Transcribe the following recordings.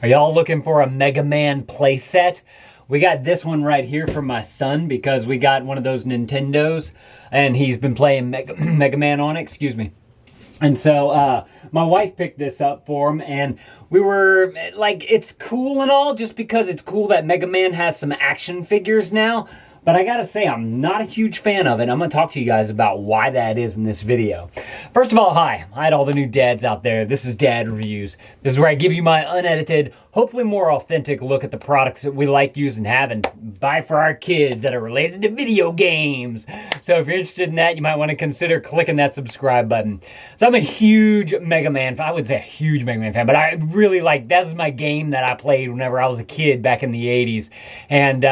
Are y'all looking for a Mega Man playset? We got this one right here for my son because we got one of those Nintendos and he's been playing Mega Man on it, excuse me. And so my wife picked this up for him, and we were like, it's cool and all just because it's cool that Mega Man has some action figures now. But I gotta say, I'm not a huge fan of it. I'm gonna talk to you guys about why that is in this video. First of all, hi to all the new dads out there. This is Dad Reviews. This is where I give you my unedited, hopefully more authentic look at the products that we like, use, and have, and buy for our kids that are related to video games. So if you're interested in that, you might want to consider clicking that subscribe button. So I'm a huge Mega Man fan. I would say a huge Mega Man fan, but I really like, that's my game that I played whenever I was a kid back in the 80s. And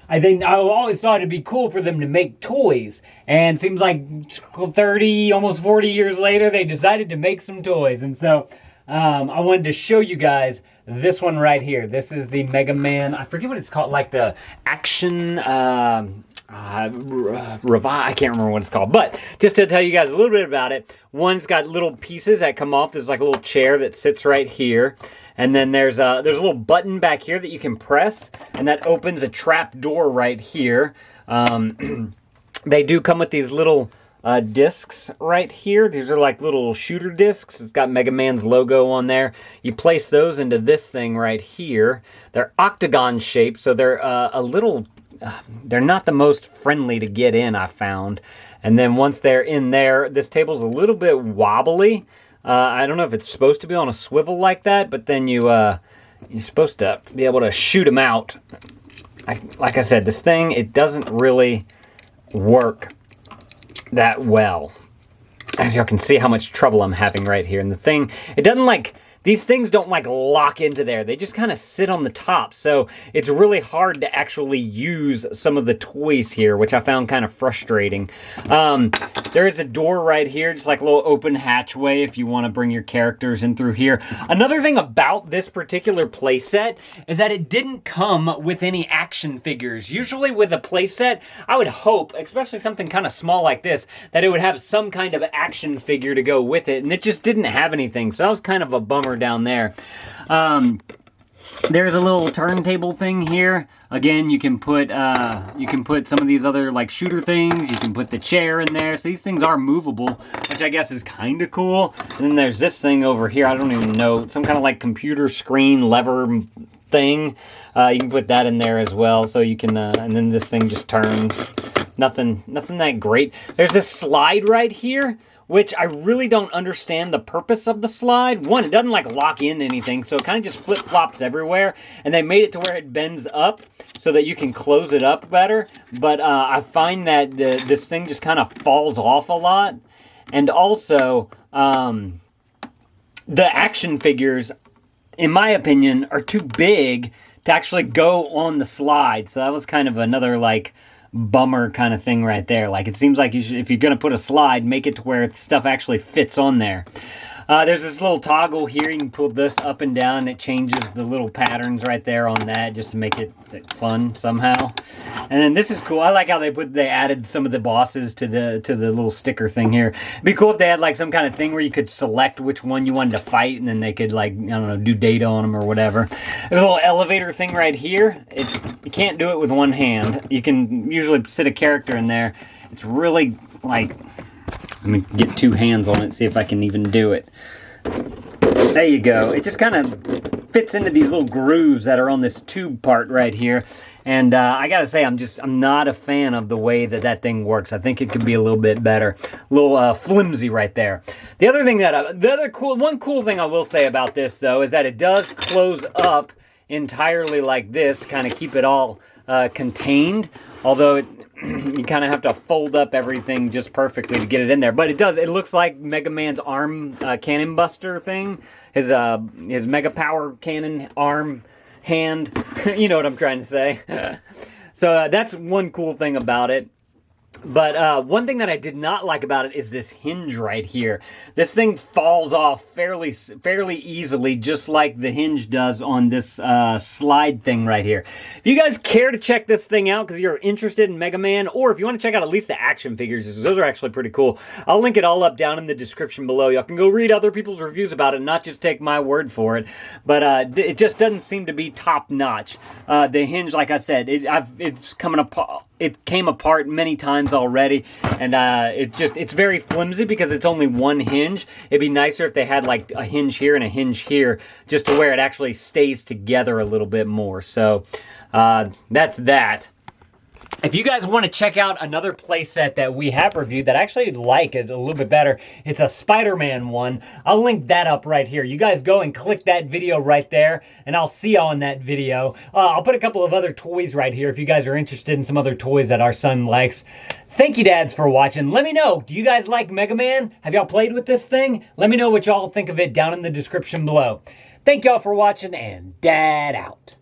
I think I always thought it'd be cool for them to make toys, and it seems like 30, almost 40 years later, they decided to make some toys. And so I wanted to show you guys this one right here. This is the Mega Man, I forget what it's called, like the Action Revive, I can't remember what it's called, but just to tell you guys a little bit about it, one's got little pieces that come off. There's like a little chair that sits right here. And then there's a little button back here that you can press, and that opens a trap door right here. They do come with these little discs right here. These are like little shooter discs. It's got Mega Man's logo on there. You place those into this thing right here. They're octagon shaped, so they're they're not the most friendly to get in, I found. And then once they're in there, this table's a little bit wobbly. I don't know if it's supposed to be on a swivel like that, but then you're supposed to be able to shoot them out. Like I said, this thing, it doesn't really work that well. As y'all can see how much trouble I'm having right here. And the thing, it doesn't like, these things don't like lock into there. They just kind of sit on the top. So it's really hard to actually use some of the toys here, which I found kind of frustrating. There is a door right here, just like a little open hatchway if you want to bring your characters in through here. Another thing about this particular playset is that it didn't come with any action figures. Usually with a playset, I would hope, especially something kind of small like this, that it would have some kind of action figure to go with it, and it just didn't have anything. So that was kind of a bummer down there. There's a little turntable thing here. Again, you can put some of these other like shooter things. You can put the chair in there. So these things are movable, which I guess is kind of cool. And then there's this thing over here. I don't even know, some kind of like computer screen lever thing. You can put that in there as well. So you can, and then this thing just turns. Nothing that great. There's this slide right here, which I really don't understand the purpose of the slide. One, it doesn't like lock in anything, so it kind of just flip-flops everywhere. And they made it to where it bends up so that you can close it up better. But I find that this thing just kind of falls off a lot. And also, the action figures, in my opinion, are too big to actually go on the slide. So that was kind of another like bummer kind of thing right there. Like, it seems like you should, if you're gonna put a slide, make it to where stuff actually fits on there. There's this little toggle here. You can pull this up and down, and it changes the little patterns right there on that just to make it fun somehow. And then this is cool. I like how they added some of the bosses to the little sticker thing here. It'd be cool if they had like some kind of thing where you could select which one you wanted to fight, and then they could, like, I don't know, do data on them or whatever. There's a little elevator thing right here. You can't do it with one hand. You can usually sit a character in there. It's really like, let me get two hands on it, see if I can even do it. There you go. It just kind of fits into these little grooves that are on this tube part right here. And I gotta say, I'm not a fan of the way that thing works. I think it could be a little bit better. A little flimsy right there. The other thing one cool thing I will say about this though is that it does close up entirely like this to kind of keep it all contained. Although you kind of have to fold up everything just perfectly to get it in there. But it does. It looks like Mega Man's arm cannon buster thing. His Mega Power cannon arm hand. You know what I'm trying to say. So that's one cool thing about it. But one thing that I did not like about it is this hinge right here. This thing falls off fairly easily, just like the hinge does on this slide thing right here. If you guys care to check this thing out because you're interested in Mega Man, or if you want to check out at least the action figures, those are actually pretty cool. I'll link it all up down in the description below. Y'all can go read other people's reviews about it, not just take my word for it. But it just doesn't seem to be top notch. The hinge, like I said, it's coming apart. It came apart many times already, and it's very flimsy because it's only one hinge. It'd be nicer if they had like a hinge here and a hinge here, just to where it actually stays together a little bit more. So that's that. If you guys want to check out another playset that we have reviewed that I actually like it a little bit better, it's a Spider-Man one. I'll link that up right here. You guys go and click that video right there, and I'll see y'all in that video. I'll put a couple of other toys right here if you guys are interested in some other toys that our son likes. Thank you, dads, for watching. Let me know, do you guys like Mega Man? Have y'all played with this thing? Let me know what y'all think of it down in the description below. Thank y'all for watching, and Dad out.